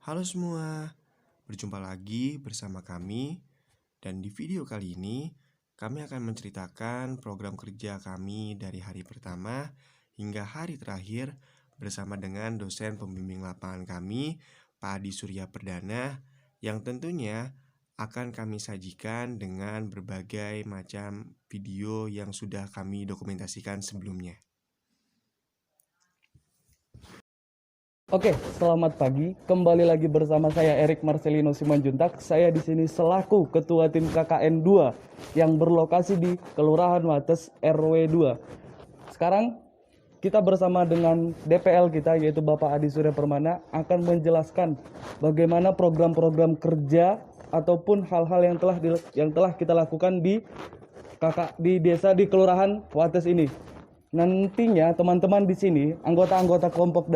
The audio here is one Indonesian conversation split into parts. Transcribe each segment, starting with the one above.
Halo semua, berjumpa lagi bersama kami. Dan di video kali ini kami akan menceritakan program kerja kami dari hari pertama hingga hari terakhir bersama dengan dosen pembimbing lapangan kami, Pak Adi Surya Perdana, yang tentunya akan kami sajikan dengan berbagai macam video yang sudah kami dokumentasikan sebelumnya. Oke, selamat pagi. Kembali lagi bersama saya Erik Marcelino Simanjuntak. Saya di sini selaku Ketua Tim KKN 2 yang berlokasi di Kelurahan Wates RW 2. Sekarang kita bersama dengan DPL kita yaitu Bapak Adi Surya Permana akan menjelaskan bagaimana program-program kerja ataupun hal-hal yang telah kita lakukan di desa di Kelurahan Wates ini. Nantinya teman-teman di sini, anggota-anggota kelompok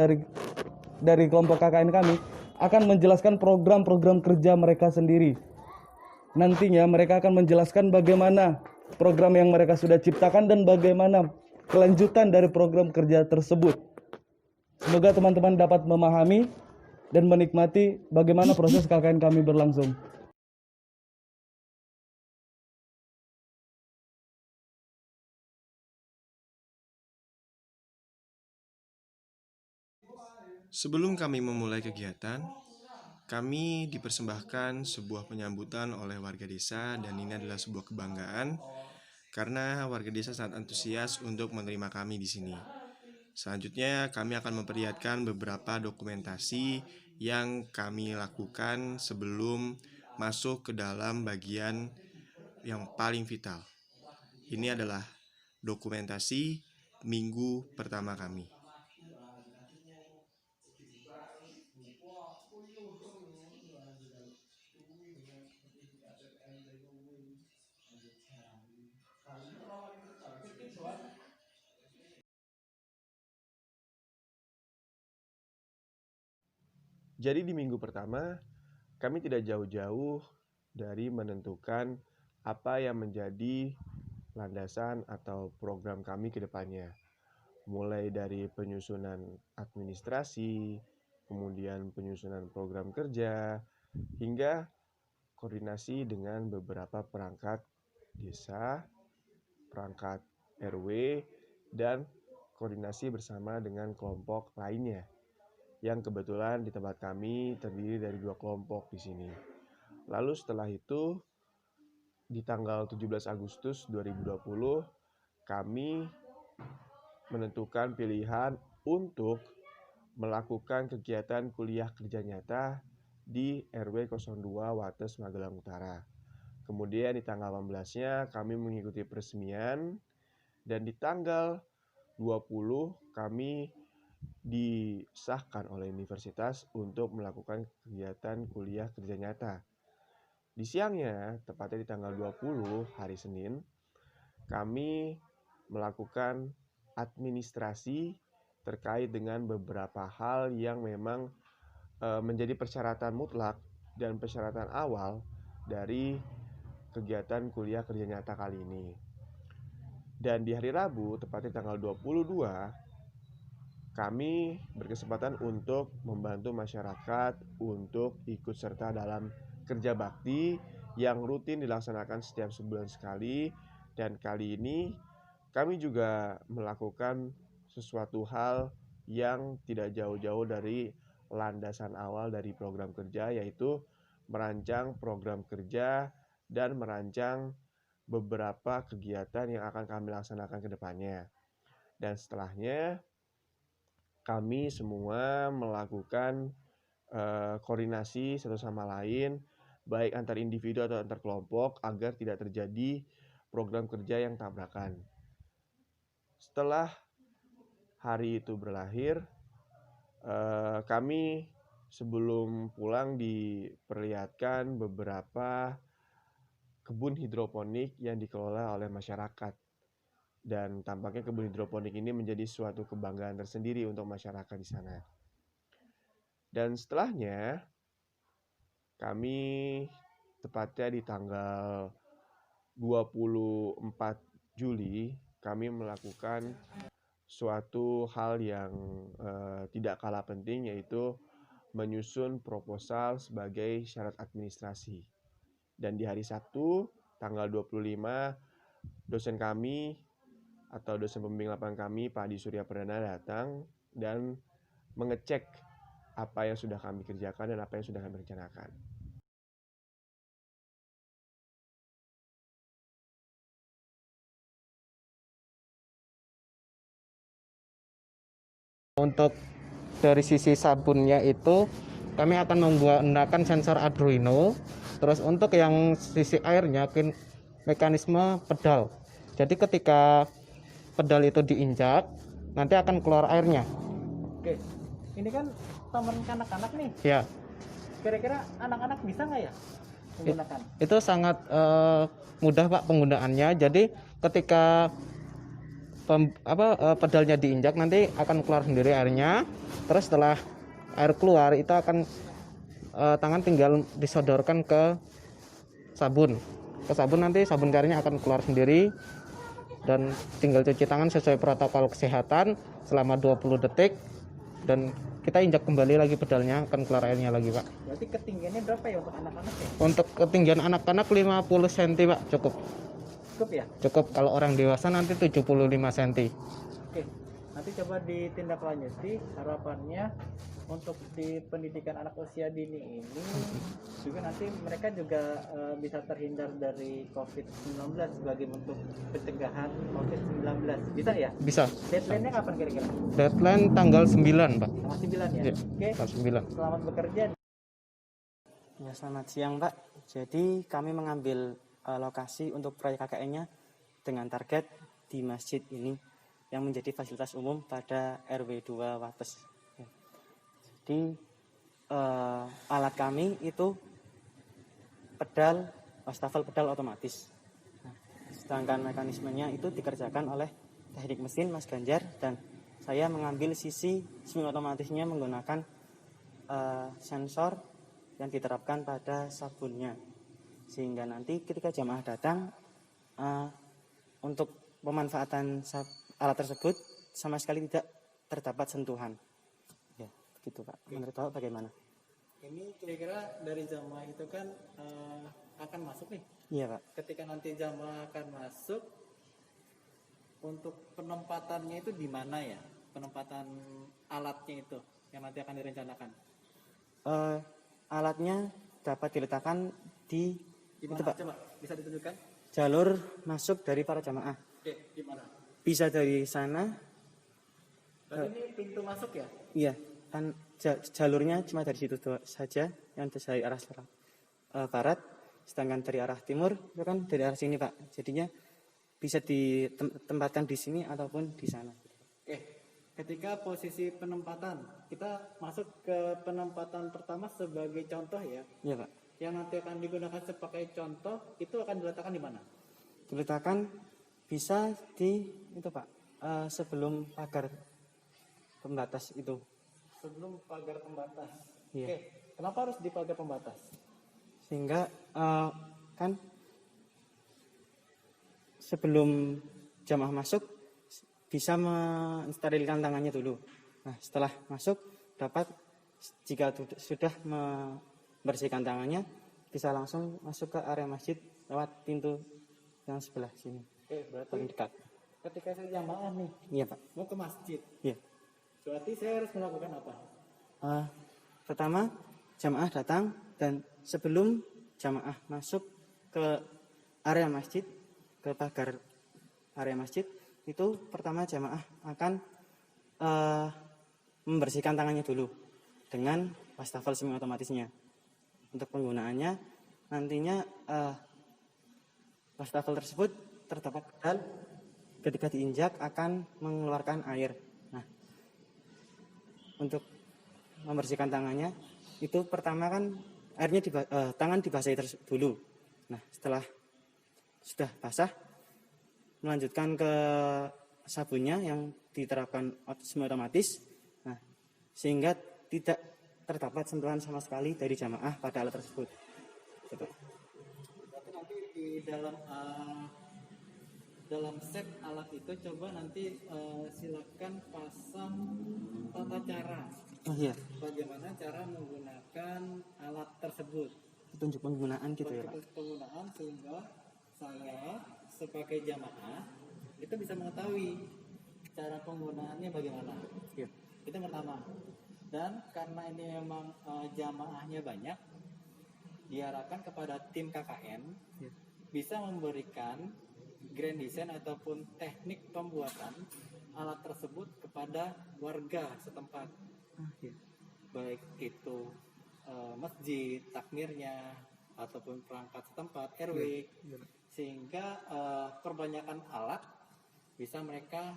dari kelompok KKN kami akan menjelaskan program-program kerja mereka sendiri. Nantinya mereka akan menjelaskan bagaimana program yang mereka sudah ciptakan dan bagaimana kelanjutan dari program kerja tersebut. Semoga teman-teman dapat memahami dan menikmati bagaimana proses KKN kami berlangsung. Sebelum kami memulai kegiatan, kami dipersembahkan sebuah penyambutan oleh warga desa, dan ini adalah sebuah kebanggaan karena warga desa sangat antusias untuk menerima kami di sini. Selanjutnya, kami akan memperlihatkan beberapa dokumentasi yang kami lakukan sebelum masuk ke dalam bagian yang paling vital. Ini adalah dokumentasi minggu pertama kami. Jadi di minggu pertama, kami tidak jauh-jauh dari menentukan apa yang menjadi landasan atau program kami ke depannya. Mulai dari penyusunan administrasi, kemudian penyusunan program kerja, hingga koordinasi dengan beberapa perangkat desa, perangkat RW, dan koordinasi bersama dengan kelompok lainnya yang kebetulan di tempat kami terdiri dari 2 kelompok di sini. Lalu setelah itu di tanggal 17 Agustus 2020 kami menentukan pilihan untuk melakukan kegiatan kuliah kerja nyata di RW 02 Wates Magelang Utara. Kemudian di tanggal 18-nya kami mengikuti peresmian, dan di tanggal 20 kami disahkan oleh universitas untuk melakukan kegiatan kuliah kerja nyata. Di siangnya, tepatnya di tanggal 20 hari Senin, kami melakukan administrasi terkait dengan beberapa hal yang memang menjadi persyaratan mutlak dan persyaratan awal dari kegiatan kuliah kerja nyata kali ini. Dan di hari Rabu, tepatnya tanggal 22, kami berkesempatan untuk membantu masyarakat untuk ikut serta dalam kerja bakti yang rutin dilaksanakan setiap sebulan sekali. Dan kali ini kami juga melakukan sesuatu hal yang tidak jauh-jauh dari landasan awal dari program kerja, yaitu merancang program kerja dan merancang beberapa kegiatan yang akan kami laksanakan ke depannya. Dan setelahnya kami semua melakukan koordinasi satu sama lain, baik antar individu atau antar kelompok, agar tidak terjadi program kerja yang tabrakan. Setelah hari itu berlakhir, kami sebelum pulang diperlihatkan beberapa kebun hidroponik yang dikelola oleh masyarakat. Dan tampaknya kebun hidroponik ini menjadi suatu kebanggaan tersendiri untuk masyarakat di sana. Dan setelahnya, kami tepatnya di tanggal 24 Juli, kami melakukan suatu hal yang tidak kalah penting, yaitu menyusun proposal sebagai syarat administrasi. Dan di hari Sabtu, tanggal 25, dosen kami atau dosen pembimbing lapangan kami, Pak Adi Surya Perdana, datang dan mengecek apa yang sudah kami kerjakan dan apa yang sudah kami rencanakan. Untuk dari sisi sabunnya itu kami akan menggunakan sensor Arduino. Terus untuk yang sisi airnya mekanisme pedal. Jadi ketika pedal itu diinjak, nanti akan keluar airnya. Oke, ini kan taman kanak-kanak nih. Ya. Kira-kira anak-anak bisa nggak ya menggunakan? Itu sangat mudah Pak penggunaannya. Jadi ketika pedalnya diinjak nanti akan keluar sendiri airnya. Terus setelah air keluar itu akan tangan tinggal disodorkan ke sabun. Ke sabun nanti sabun cairnya akan keluar sendiri dan tinggal cuci tangan sesuai protokol kesehatan selama 20 detik dan kita injak kembali lagi pedalnya akan keluar airnya lagi Pak. Berarti ketinggiannya berapa ya untuk anak-anak ya? Untuk ketinggian anak-anak 50 cm Pak, cukup. Cukup ya? Cukup, kalau orang dewasa nanti 75 cm. Oke, nanti coba ditindaklanjuti harapannya untuk di pendidikan anak usia dini ini juga nanti mereka juga bisa terhindar dari COVID-19 sebagai bentuk pencegahan COVID-19. Bisa ya? Bisa. Deadline-nya kapan kira-kira? Deadline tanggal 9 Pak. Tanggal 9 ya? Ya, Oke, tanggal 9. selamat bekerja. Ya, selamat siang Pak. Jadi kami mengambil lokasi untuk proyek KKN-nya dengan target di masjid ini yang menjadi fasilitas umum pada RW 2 Wates. Ya. Jadi alat kami itu wastafel pedal otomatis. Nah, sedangkan mekanismenya itu dikerjakan oleh teknik mesin Mas Ganjar dan saya mengambil sisi swing otomatisnya menggunakan sensor yang diterapkan pada sabunnya, sehingga nanti ketika jamaah datang untuk pemanfaatan alat tersebut sama sekali tidak terdapat sentuhan. Ya, begitu Pak. Menurut Bapak bagaimana? Ini kira-kira dari jamaah itu kan akan masuk nih. Iya Pak. Ketika nanti jamaah akan masuk, untuk penempatannya itu di mana ya? Penempatan alatnya itu yang nanti akan direncanakan. Alatnya dapat diletakkan di Gimana? itu, Pak, Coba bisa ditunjukkan? jalur masuk dari para jamaah. Oke, gimana? Bisa dari sana. Berarti ini pintu masuk ya? Iya, kan jalurnya cuma dari situ saja, yang dari arah barat, sedangkan dari arah timur itu kan dari arah sini Pak. Jadinya bisa ditempatkan di sini ataupun di sana. Oke, ketika posisi penempatan, kita masuk ke penempatan pertama sebagai contoh ya. Iya Pak. Yang nanti akan digunakan sebagai contoh itu akan diletakkan di mana? Diletakkan bisa di itu Pak, sebelum pagar pembatas itu. Sebelum pagar pembatas. Iya. Oke, kenapa harus di pagar pembatas? Sehingga kan sebelum jamaah masuk bisa mensterilkan tangannya dulu. Nah, setelah masuk dapat jika sudah membersihkan tangannya bisa langsung masuk ke area masjid lewat pintu yang sebelah sini. Oke, berarti Paling dekat. ketika saya jamaah nih Iya Pak. mau ke masjid, Iya. berarti saya harus melakukan apa? Pertama jamaah datang dan sebelum jamaah masuk ke area masjid, ke pagar area masjid, itu pertama jamaah akan membersihkan tangannya dulu dengan wastafel semi otomatisnya. Untuk penggunaannya nantinya wastafel tersebut terdapat pedal, ketika diinjak akan mengeluarkan air. Nah, untuk membersihkan tangannya itu pertama kan airnya tangan dibasahi dulu. Nah, setelah sudah basah melanjutkan ke sabunnya yang diterapkan semi otomatis. Nah, sehingga tidak terdapat sentuhan sama sekali dari jamaah pada alat tersebut. Gitu. Berarti nanti di dalam dalam set alat itu coba nanti silakan pasang tata cara Oh iya, bagaimana cara menggunakan alat tersebut. petunjuk penggunaan gitu ya Pak. Untuk penggunaan sehingga saya sebagai jamaah itu bisa mengetahui cara penggunaannya bagaimana. Iya. Itu yang pertama. Dan karena ini memang jamaahnya banyak, diharapkan kepada tim KKN Iya. bisa memberikan grand design ataupun teknik pembuatan alat tersebut kepada warga setempat, Iya. baik itu masjid, takmirnya, ataupun perangkat setempat RW, sehingga perbanyakan alat bisa mereka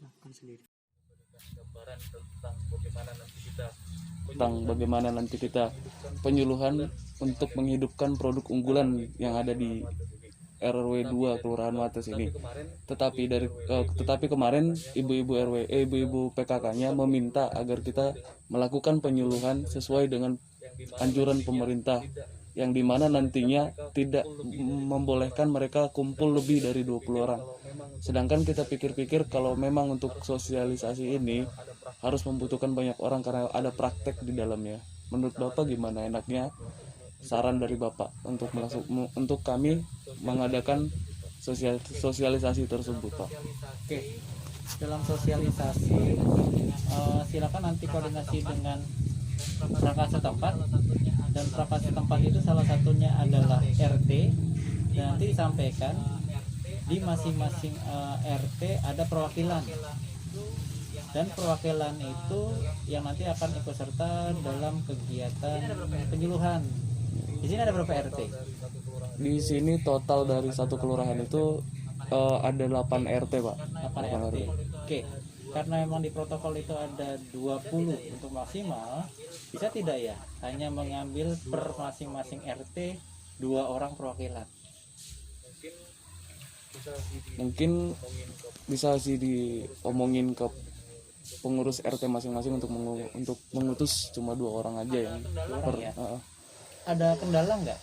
Lakukan sendiri. Gambaran tentang bagaimana nanti kita penyuluhan untuk menghidupkan produk unggulan yang ada di RW 2 Kelurahan Wates ini. Tetapi kemarin ibu-ibu PKK-nya meminta agar kita melakukan penyuluhan sesuai dengan anjuran pemerintah, yang dimana nantinya tidak membolehkan mereka kumpul lebih dari 20 orang. Sedangkan kita pikir-pikir kalau memang untuk sosialisasi ini harus membutuhkan banyak orang karena ada praktek di dalamnya. Menurut Bapak gimana enaknya? Saran dari Bapak untuk kami mengadakan sosialisasi tersebut, Pak. Oke, dalam sosialisasi silakan nanti koordinasi dengan perangkat setempat, dan perangkat setempat itu salah satunya adalah RT, dan nanti disampaikan di masing-masing RT ada perwakilan, dan perwakilan itu yang nanti akan ikut serta dalam kegiatan penyuluhan. Di sini ada berapa RT? Di sini total dari satu kelurahan itu ada 8 RT, Pak. 8 RT. Oke. Karena memang di protokol itu ada 20 untuk maksimal, bisa tidak ya hanya mengambil per masing-masing RT 2 orang perwakilan? Mungkin bisa sih diomongin ke pengurus RT masing-masing untuk mengutus cuma 2 orang aja yang per. Ya? Ada kendala nggak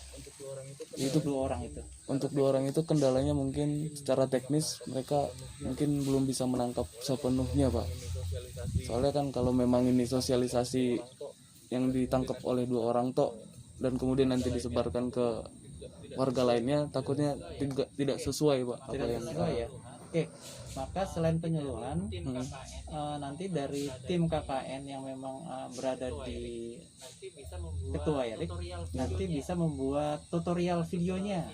Itu untuk 2 orang itu? Untuk 2 orang itu kendalanya mungkin secara teknis mereka mungkin belum bisa menangkap sepenuhnya, Pak. Soalnya kan kalau memang ini sosialisasi yang ditangkap oleh 2 orang tok dan kemudian nanti disebarkan ke warga lainnya, takutnya tidak sesuai, Pak. Apa yang Sesuai ya. Oke, maka selain penyuluhan, nanti dari tim KKN yang memang berada di Ketua Erik nanti bisa membuat tutorial videonya.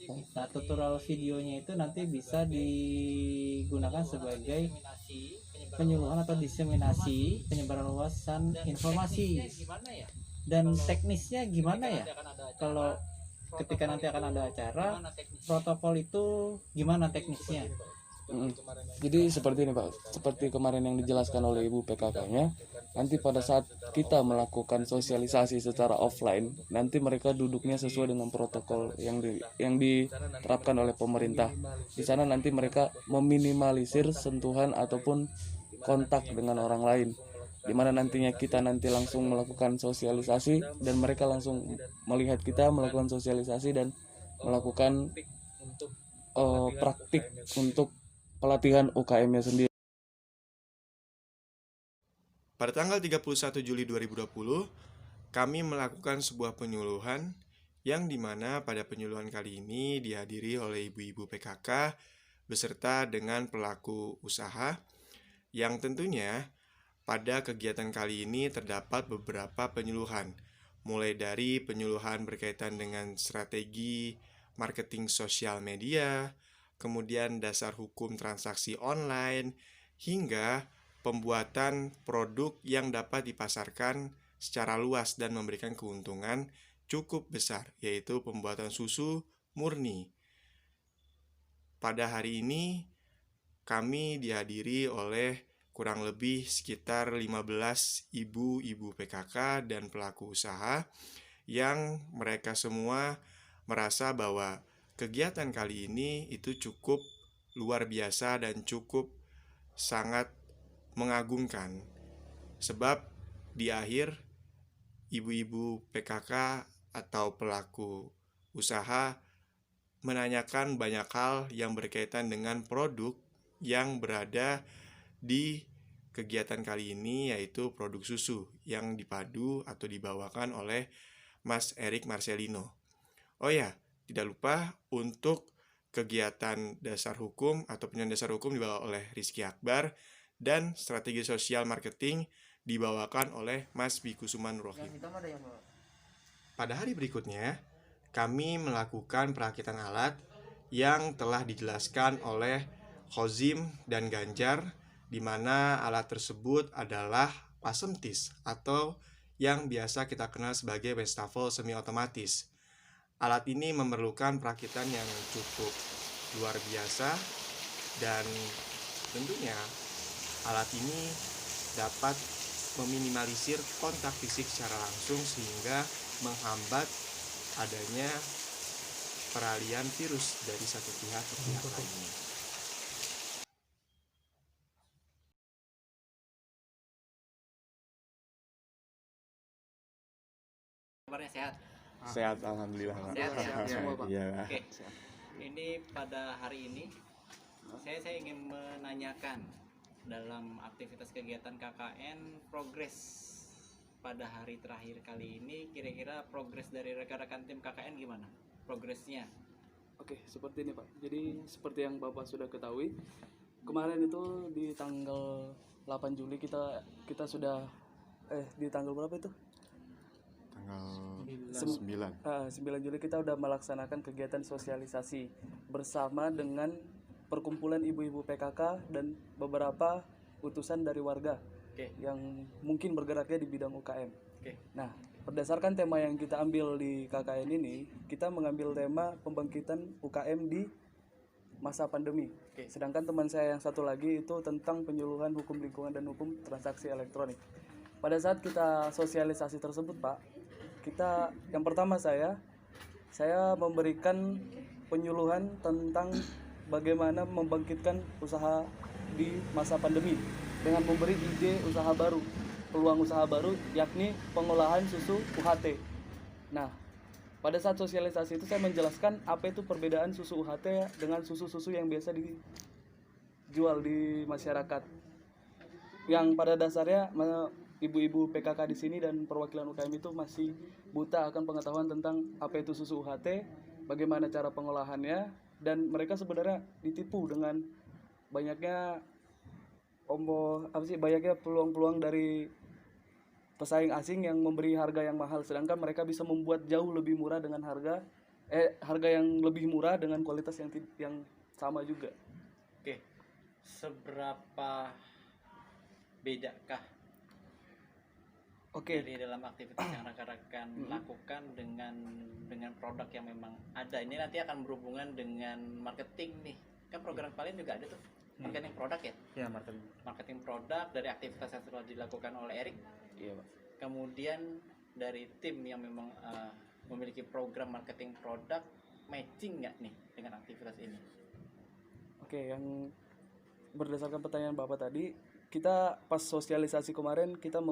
Nah, tutorial videonya itu nanti bisa digunakan sebagai penyuluhan atau diseminasi penyebaran luasan informasi. Dan teknisnya gimana ya? Kalau ketika nanti akan ada acara, protokol itu gimana teknisnya? Jadi seperti ini, Pak, seperti kemarin yang dijelaskan oleh Ibu PKK-nya, nanti pada saat kita melakukan sosialisasi secara offline, nanti mereka duduknya sesuai dengan protokol yang diterapkan oleh pemerintah. Di sana nanti mereka meminimalisir sentuhan ataupun kontak dengan orang lain, di mana nantinya kita nanti langsung melakukan sosialisasi dan mereka langsung melihat kita melakukan sosialisasi dan melakukan praktik untuk pelatihan UKM-nya sendiri. Pada tanggal 31 Juli 2020, kami melakukan sebuah penyuluhan yang dimana pada penyuluhan kali ini dihadiri oleh ibu-ibu PKK beserta dengan pelaku usaha, yang tentunya pada kegiatan kali ini terdapat beberapa penyuluhan, mulai dari penyuluhan berkaitan dengan strategi marketing sosial media, kemudian dasar hukum transaksi online, hingga pembuatan produk yang dapat dipasarkan secara luas dan memberikan keuntungan cukup besar, yaitu pembuatan susu murni. Pada hari ini, kami dihadiri oleh kurang lebih sekitar 15 ibu-ibu PKK dan pelaku usaha yang mereka semua merasa bahwa kegiatan kali ini itu cukup luar biasa dan cukup sangat mengagumkan. Sebab di akhir ibu-ibu PKK atau pelaku usaha menanyakan banyak hal yang berkaitan dengan produk yang berada di kegiatan kali ini, yaitu produk susu yang dipadu atau dibawakan oleh Mas Erik Marcelino. Oh ya, tidak lupa untuk kegiatan dasar hukum atau pendidikan dasar hukum dibawa oleh Rizky Akbar, dan strategi sosial marketing dibawakan oleh Mas Bikusuman Rohim. Pada hari berikutnya, kami melakukan perakitan alat yang telah dijelaskan oleh Khozim dan Ganjar, di mana alat tersebut adalah Pasemtis atau yang biasa kita kenal sebagai wastafel semi otomatis. Alat ini memerlukan perakitan yang cukup luar biasa, dan tentunya alat ini dapat meminimalisir kontak fisik secara langsung sehingga menghambat adanya peralihan virus dari satu pihak ke pihak lainnya. Kabarnya sehat. Sehat, alhamdulillah. Sehat ya? Semua, Pak. Iya. Oke. Ini pada hari ini saya ingin menanyakan dalam aktivitas kegiatan KKN progres pada hari terakhir kali ini, kira-kira progres dari rekan-rekan tim KKN gimana? Progresnya? Oke, seperti ini Pak. Jadi seperti yang Bapak sudah ketahui, kemarin itu di tanggal 8 Juli kita sudah di tanggal berapa itu? Tanggal 9 Juli kita udah melaksanakan kegiatan sosialisasi bersama dengan perkumpulan ibu-ibu PKK dan beberapa utusan dari warga yang mungkin bergeraknya di bidang UKM. Nah, berdasarkan tema yang kita ambil di KKN ini, kita mengambil tema pembangkitan UKM di masa pandemi. Sedangkan teman saya yang satu lagi itu tentang penyuluhan hukum lingkungan dan hukum transaksi elektronik. Pada saat kita sosialisasi tersebut, Pak, yang pertama saya memberikan penyuluhan tentang bagaimana membangkitkan usaha di masa pandemi dengan memberi ide usaha baru, peluang usaha baru, yakni pengolahan susu UHT. Nah, pada saat sosialisasi itu saya menjelaskan apa itu perbedaan susu UHT dengan susu-susu yang biasa dijual di masyarakat. Yang pada dasarnya ibu-ibu PKK di sini dan perwakilan UKM itu masih buta akan pengetahuan tentang apa itu susu UHT, bagaimana cara pengolahannya, dan mereka sebenarnya ditipu dengan banyaknya banyaknya peluang-peluang dari pesaing asing yang memberi harga yang mahal, sedangkan mereka bisa membuat jauh lebih murah dengan harga yang lebih murah dengan kualitas yang sama juga. Oke. Seberapa bedakah dari dalam aktivitas yang rekan-rekan lakukan dengan produk yang memang ada? Ini nanti akan berhubungan dengan marketing nih. Kan program kalian juga ada tuh. Marketing produk ya? Ya, marketing. Marketing produk dari aktivitas yang telah dilakukan oleh Erik. Iya, Pak. Kemudian dari tim yang memang memiliki program marketing produk, matching nggak nih dengan aktivitas ini? Oke, yang berdasarkan pertanyaan Bapak tadi, kita pas sosialisasi kemarin kita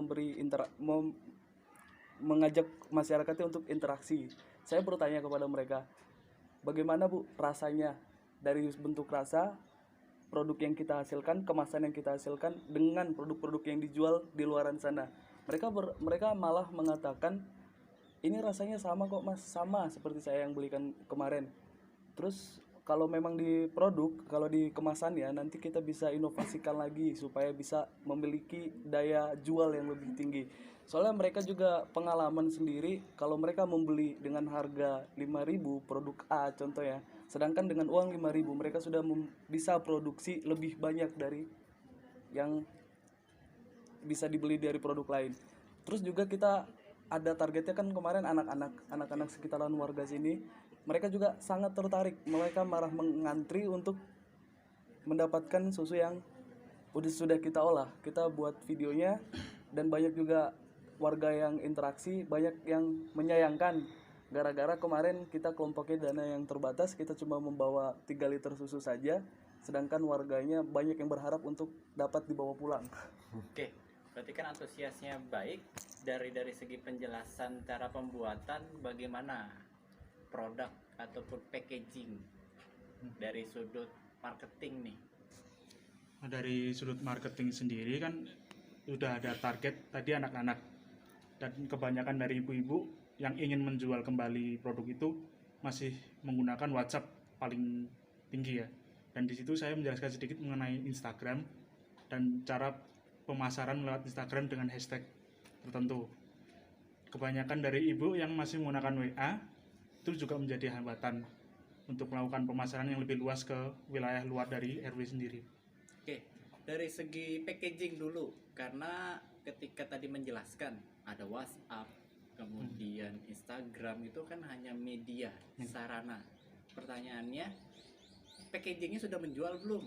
mengajak masyarakatnya untuk interaksi. Saya bertanya kepada mereka, bagaimana Bu rasanya dari bentuk rasa produk yang kita hasilkan, kemasan yang kita hasilkan dengan produk-produk yang dijual di luaran sana. Mereka malah mengatakan, ini rasanya sama kok Mas, sama seperti saya yang belikan kemarin. Terus kalau memang di produk, kalau di kemasan ya, nanti kita bisa inovasikan lagi supaya bisa memiliki daya jual yang lebih tinggi. Soalnya mereka juga pengalaman sendiri, kalau mereka membeli dengan harga 5.000 produk A contohnya, sedangkan dengan uang 5.000 mereka sudah bisa produksi lebih banyak dari yang bisa dibeli dari produk lain. Terus juga kita ada targetnya kan kemarin anak-anak sekitaran warga sini, mereka juga sangat tertarik, mereka marah mengantri untuk mendapatkan susu yang sudah kita olah. Kita buat videonya dan banyak juga warga yang interaksi, banyak yang menyayangkan. Gara-gara kemarin kita kelompoknya dana yang terbatas, kita cuma membawa 3 liter susu saja, sedangkan warganya banyak yang berharap untuk dapat dibawa pulang. Oke, berarti kan antusiasnya baik dari segi penjelasan cara pembuatan, bagaimana produk ataupun packaging dari sudut marketing nih? Nah, dari sudut marketing sendiri kan sudah ada target tadi anak-anak, dan kebanyakan dari ibu-ibu yang ingin menjual kembali produk itu masih menggunakan WhatsApp paling tinggi ya. Dan di situ saya menjelaskan sedikit mengenai Instagram dan cara pemasaran lewat Instagram dengan hashtag tertentu. Kebanyakan dari ibu yang masih menggunakan WA itu juga menjadi hambatan untuk melakukan pemasaran yang lebih luas ke wilayah luar dari RW sendiri. Oke, dari segi packaging dulu, karena ketika tadi menjelaskan ada WhatsApp, kemudian Instagram, itu kan hanya media, sarana. Pertanyaannya, packagingnya sudah menjual belum?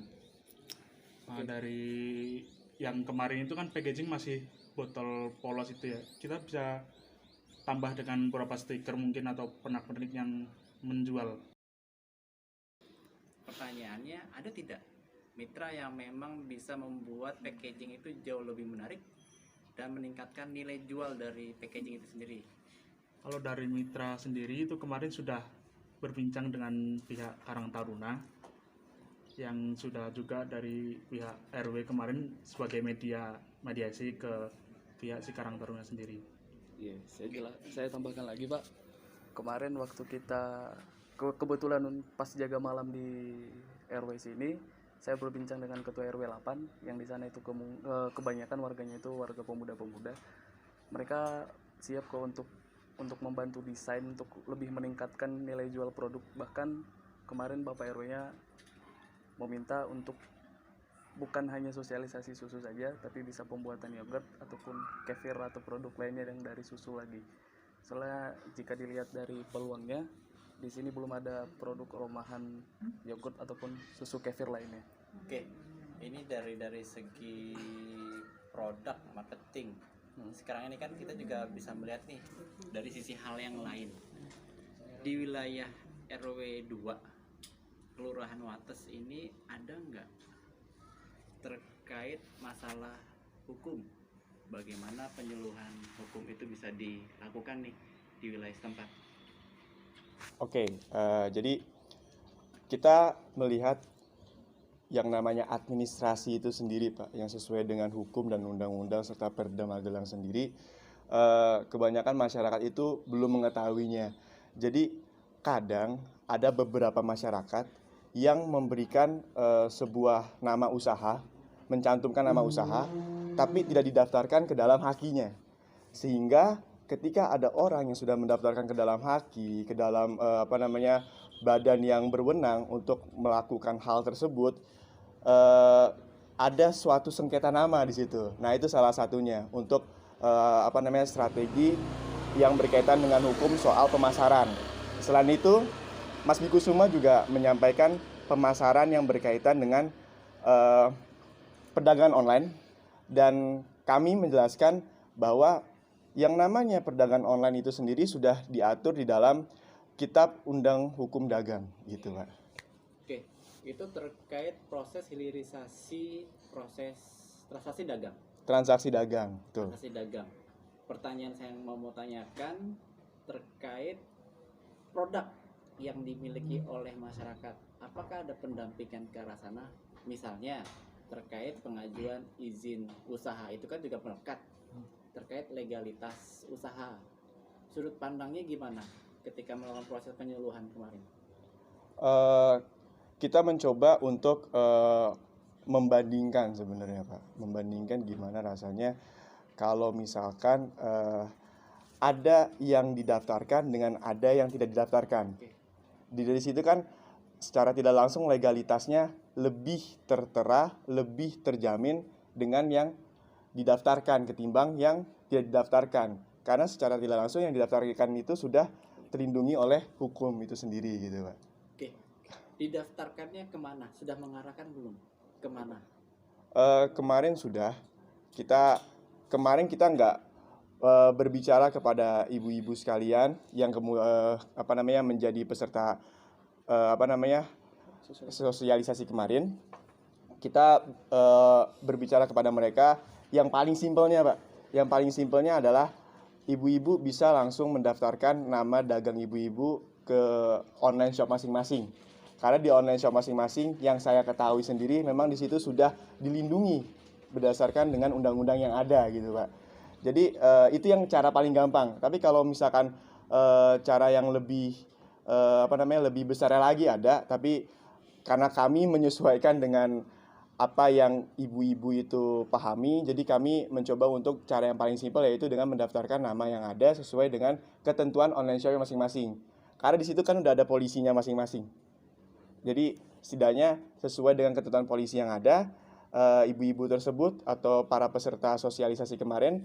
Nah, dari yang kemarin itu kan packaging masih botol polos itu ya. Kita bisa tambah dengan beberapa stiker mungkin atau pernak-pernik yang menjual. Pertanyaannya, ada tidak mitra yang memang bisa membuat packaging itu jauh lebih menarik dan meningkatkan nilai jual dari packaging itu sendiri? Kalau dari mitra sendiri itu kemarin sudah berbincang dengan pihak Karang Taruna, yang sudah juga dari pihak RW kemarin sebagai mediasi ke pihak si Karang Taruna sendiri. Iya, saya tambahkan lagi, Pak. Kemarin waktu kita kebetulan pas jaga malam di RW sini, saya berbincang dengan ketua RW 8 yang di sana itu kebanyakan warganya itu warga pemuda-pemuda. Mereka siap kok untuk membantu desain untuk lebih meningkatkan nilai jual produk. Bahkan kemarin Bapak RW-nya meminta untuk bukan hanya sosialisasi susu saja, tapi bisa pembuatan yogurt ataupun kefir atau produk lainnya yang dari susu lagi. Soalnya jika dilihat dari peluangnya, di sini belum ada produk rumahan yogurt ataupun susu kefir lainnya. Oke, ini dari segi produk marketing. Sekarang ini kan kita juga bisa melihat nih dari sisi hal yang lain. Di wilayah RW 2 Kelurahan Wates ini ada nggak terkait masalah hukum? Bagaimana penyuluhan hukum itu bisa dilakukan nih di wilayah setempat? Oke, jadi kita melihat yang namanya administrasi itu sendiri, Pak, yang sesuai dengan hukum dan undang-undang serta Perda Magelang sendiri, kebanyakan masyarakat itu belum mengetahuinya. Jadi kadang ada beberapa masyarakat yang memberikan sebuah nama usaha, mencantumkan nama usaha, tapi tidak didaftarkan ke dalam hakinya. Sehingga ketika ada orang yang sudah mendaftarkan ke dalam haki, ke dalam badan yang berwenang untuk melakukan hal tersebut, ada suatu sengketa nama di situ. Nah, itu salah satunya untuk strategi yang berkaitan dengan hukum soal pemasaran. Selain itu, Mas Bikusuma juga menyampaikan pemasaran yang berkaitan dengan perdagangan online, dan kami menjelaskan bahwa yang namanya perdagangan online itu sendiri sudah diatur di dalam Kitab Undang Hukum Dagang, gitu, Pak. Oke, itu terkait proses hilirisasi proses transaksi dagang. Transaksi dagang, betul. Transaksi dagang. Pertanyaan saya yang mau tanyakan terkait produk yang dimiliki oleh masyarakat. Apakah ada pendampingan ke arah sana? Misalnya terkait pengajuan izin usaha, itu kan juga melekat terkait legalitas usaha. Sudut pandangnya gimana ketika melakukan proses penyuluhan kemarin? Kita mencoba untuk membandingkan sebenarnya, Pak. Membandingkan gimana rasanya kalau misalkan ada yang didaftarkan dengan ada yang tidak didaftarkan. Dari situ kan secara tidak langsung legalitasnya lebih tertera, lebih terjamin dengan yang didaftarkan ketimbang yang tidak didaftarkan. Karena secara tidak langsung yang didaftarkan itu sudah terlindungi oleh hukum itu sendiri, gitu, Pak. Oke, didaftarkannya kemana? Sudah mengarahkan belum? Kemana? Kemarin sudah. Kemarin kita nggak berbicara kepada ibu-ibu sekalian yang menjadi peserta sosialisasi kemarin. Kita berbicara kepada mereka yang paling simpelnya, Pak. Yang paling simpelnya adalah ibu-ibu bisa langsung mendaftarkan nama dagang ibu-ibu ke online shop masing-masing. Karena di online shop masing-masing yang saya ketahui sendiri memang di situ sudah dilindungi berdasarkan dengan undang-undang yang ada gitu Pak. Jadi itu yang cara paling gampang. Tapi kalau misalkan cara yang lebih lebih besar lagi ada, tapi karena kami menyesuaikan dengan apa yang ibu-ibu itu pahami, jadi kami mencoba untuk cara yang paling simpel, yaitu dengan mendaftarkan nama yang ada sesuai dengan ketentuan online shop masing-masing. Karena di situ kan udah ada polisinya masing-masing. Jadi setidaknya sesuai dengan ketentuan polisi yang ada, ibu-ibu tersebut atau para peserta sosialisasi kemarin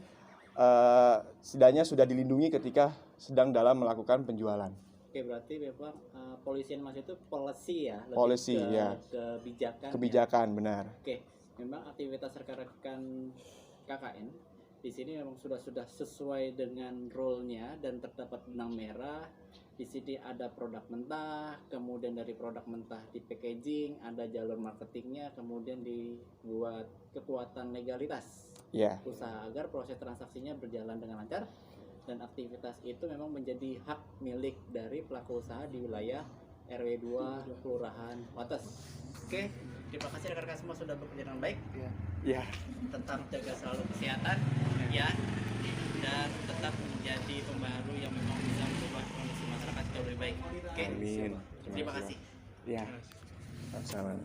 setidaknya sudah dilindungi ketika sedang dalam melakukan penjualan. Oke, berarti memang polisian Mas itu policy ya, lebih Policy, ke ya. kebijakan. Kebijakan, benar. Oke, memang aktivitas rekan-rekan KKN di sini memang sudah sesuai dengan role-nya dan terdapat benang merah. Di sini ada produk mentah, kemudian dari produk mentah di packaging, ada jalur marketingnya, kemudian dibuat kekuatan legalitas usaha agar proses transaksinya berjalan dengan lancar, dan aktivitas itu memang menjadi hak milik dari pelaku usaha di wilayah RW 2 Kelurahan Wates. Oke, terima kasih rekan-rekan semua sudah bekerja dengan baik. Ya. Tetap jaga selalu kesehatan ya, dan tetap menjadi pembaharu yang memang bisa merubah kondisi masyarakat jauh lebih baik. Oke. Amin. Terima kasih. Ya. Sama.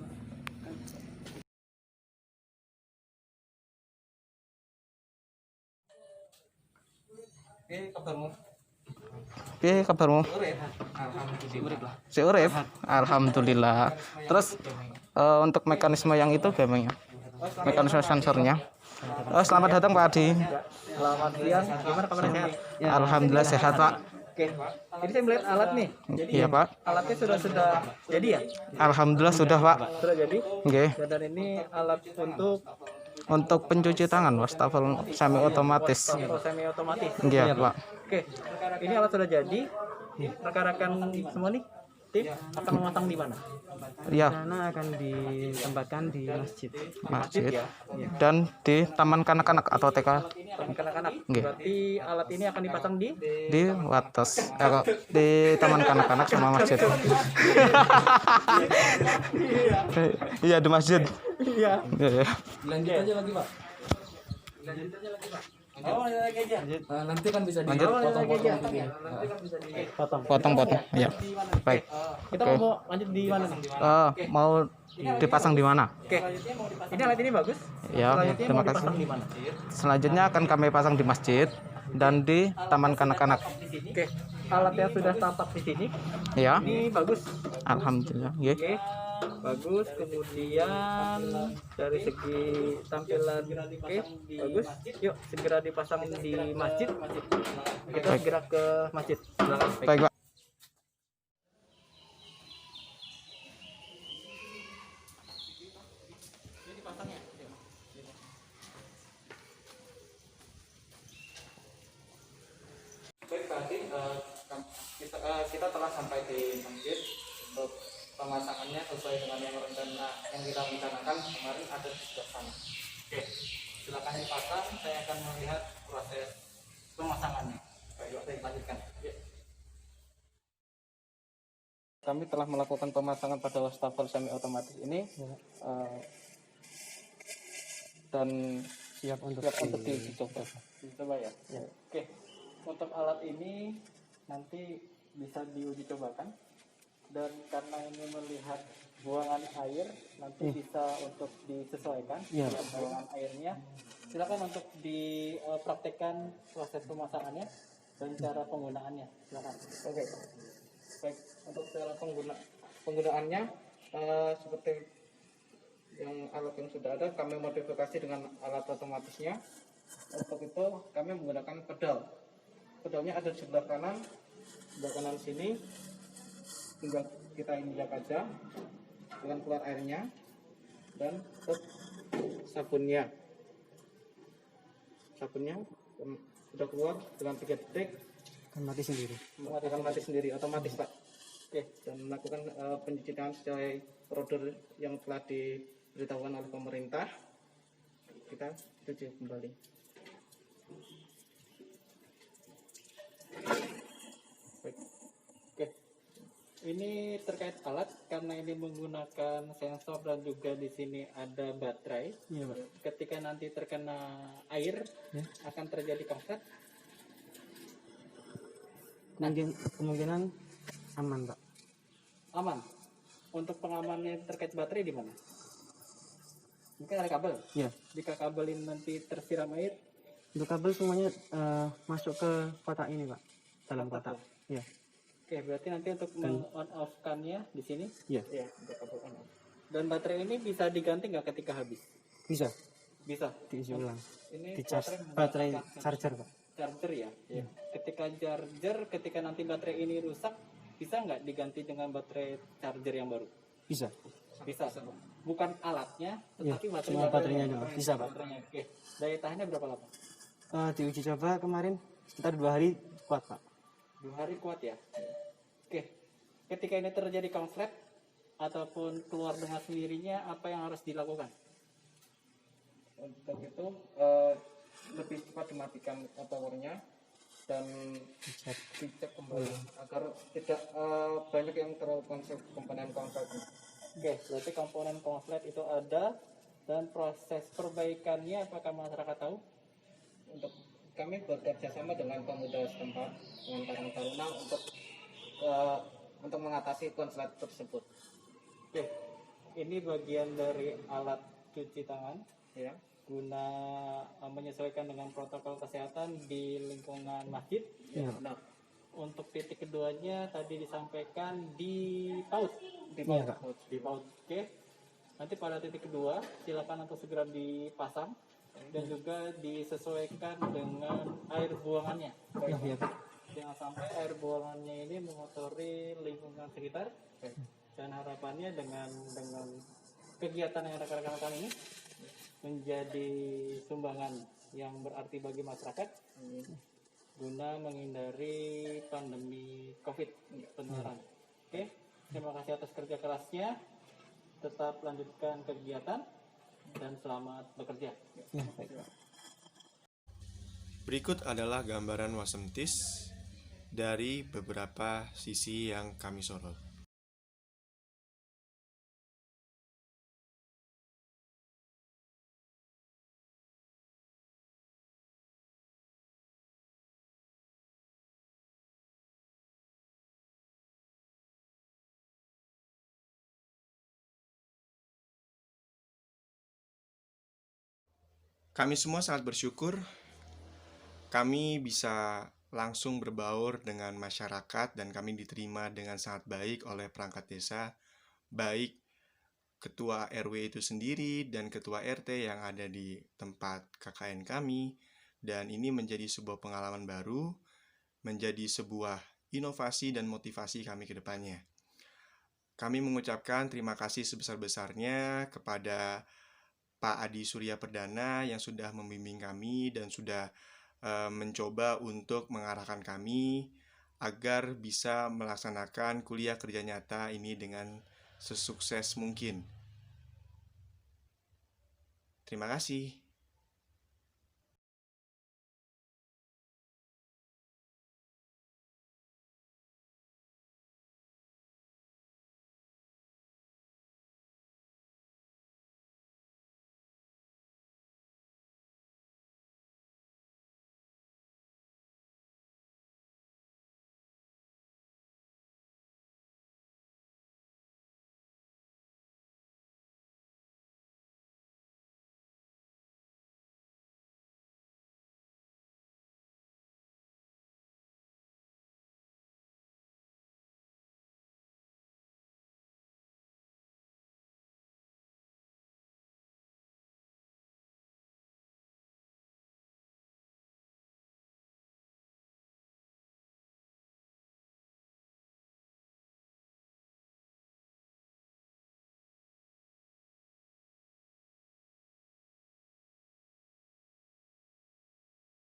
Piye kabarmu? Si urip. Alhamdulillah. Terus untuk mekanisme yang itu gimana? Mekanisme sensornya. Selamat datang Pak Adi. Selamat siang. Gimana kabarnya, sehat? Alhamdulillah sehat Pak. Oke. Jadi saya melihat alat nih. Jadi Iya Pak. alatnya sudah jadi ya? Alhamdulillah sudah Pak. Sudah jadi. Oke. Dan ini alat Untuk pencuci tangan wastafel semi otomatis. semi otomatis. Iya Pak. Oke. Ini alat sudah jadi. Rekan-rekan semua nih tim akan memasang di mana? Iya. Karena akan ditempatkan di masjid. Masjid Ya. dan di taman kanak-kanak atau TK Anak-anak. Nggih. Berarti alat ini akan dipasang di di Wates di taman kanak-kanak sama masjid. Iya di masjid. Iya. Iya. Lanjut aja lagi Pak. Oh, lagi aja. Nanti kan bisa Lanjut. dipotong-potong. Potong-potong. Iya. Baik. Kita Oke. mau lanjut di mana nih? Mau dipasang di mana? Oke. Ini alat ini bagus. Ya, Selanjutnya terima mau kasih. dipasang di mana? Selanjutnya akan kami pasang di masjid dan di taman kanak-kanak. Oke. Alatnya sudah tampak di sini. Ya. Ini bagus. Alhamdulillah. Nggih. Oke. Bagus. Kemudian dari segi tampilan oke, bagus. Yuk segera dipasang di masjid. Kita segera ke masjid. Silakan. Baik, Pak. Baik, tadi kita telah sampai di masjid. Untuk pemasangannya sesuai dengan yang kita rencanakan kemarin ada di sebelah sana. Oke, silakan dipasang. Saya akan melihat proses pemasangannya. Baik, saya lanjutkan. Kami telah melakukan pemasangan pada wastafel semi otomatis ini dan siap untuk dicoba. Dicoba ya. Oke. Untuk alat ini nanti bisa diuji cobakan, dan karena ini melihat buangan air nanti bisa untuk disesuaikan buangan airnya. Silakan untuk dipraktekkan proses pemasangannya dan cara penggunaannya. Silakan. Oke. Baik, untuk cara penggunaannya seperti yang alat yang sudah ada, kami modifikasi dengan alat otomatisnya. Untuk itu kami menggunakan pedal. Pedalnya ada di sebelah kanan sini. Tinggal kita injak aja dengan keluar airnya dan sabunnya sudah keluar dengan 3 detik Akan mati sendiri. akan mati sendiri otomatis Pak. Oke, dan melakukan pencucian sesuai prosedur yang telah diberitahukan oleh pemerintah. Kita cuci kembali. Baik. Oke, Ini terkait alat karena ini menggunakan sensor dan juga di sini ada baterai. Iya, Pak. Ketika nanti terkena air Ya. akan terjadi konslet. Kemungkinan aman, Pak. Aman. Untuk pengamannya terkait baterai di mana? Mungkin ada kabel. Iya. Jika kabel ini nanti tersiram air, Untuk kabel semuanya masuk ke kotak ini, Pak. Dalam kotak. Iya. oke, berarti nanti untuk on off-kannya di sini. Iya. Ya, untuk kabel on off. Dan baterai ini bisa diganti nggak ketika habis? Bisa Bisa. diisi ulang. Ini Di baterai charger, Pak. charger ya. Ketika charger, ketika nanti baterai ini rusak, bisa nggak diganti dengan baterai charger yang baru? Bisa. Bisa. Bukan alatnya, Iya, tetapi cuma baterainya doang. Bisa, Pak. Baterainya. Oke. Daya tahannya berapa lama? Diuji coba kemarin sekitar 2 hari kuat, Pak. 2 hari kuat ya. Oke. Ketika ini terjadi konslet ataupun keluar dengan sendirinya, apa yang harus dilakukan? Untuk itu lebih cepat dimatikan powernya dan dicek kembali agar tidak banyak yang terkonslet komponen konslet. Oke, berarti komponen konslet itu ada dan proses perbaikannya apakah masyarakat tahu? Untuk kami bekerja sama dengan pemuda setempat dengan Karang Taruna untuk mengatasi konslet tersebut. Oke, ini bagian dari alat cuci tangan ya guna menyesuaikan dengan protokol kesehatan di lingkungan masjid. Iya. Nah, untuk titik keduanya tadi disampaikan di PAUD. Di Iya, PAUD. Di PAUD. Oke. Nanti pada titik kedua silakan untuk segera dipasang dan juga disesuaikan dengan air buangannya. Iya, iya, Pak. Jangan sampai air buangannya ini mengotori lingkungan sekitar. Dan harapannya dengan kegiatan yang rekan-rekan lakukan ini menjadi sumbangan yang berarti bagi masyarakat guna menghindari pandemi COVID penularan. Oke, terima kasih atas kerja kerasnya. Tetap lanjutkan kegiatan dan selamat bekerja. Ya, baik. Berikut adalah gambaran Wasemtis dari beberapa sisi yang kami sorot. Kami semua sangat bersyukur kami bisa langsung berbaur dengan masyarakat dan kami diterima dengan sangat baik oleh perangkat desa, baik ketua RW itu sendiri dan ketua RT yang ada di tempat KKN kami. Dan ini menjadi sebuah pengalaman baru, menjadi sebuah inovasi dan motivasi kami ke depannya. Kami mengucapkan terima kasih sebesar-besarnya kepada Pak Adi Surya Perdana yang sudah membimbing kami dan sudah mencoba untuk mengarahkan kami agar bisa melaksanakan kuliah kerja nyata ini dengan sesukses mungkin. Terima kasih.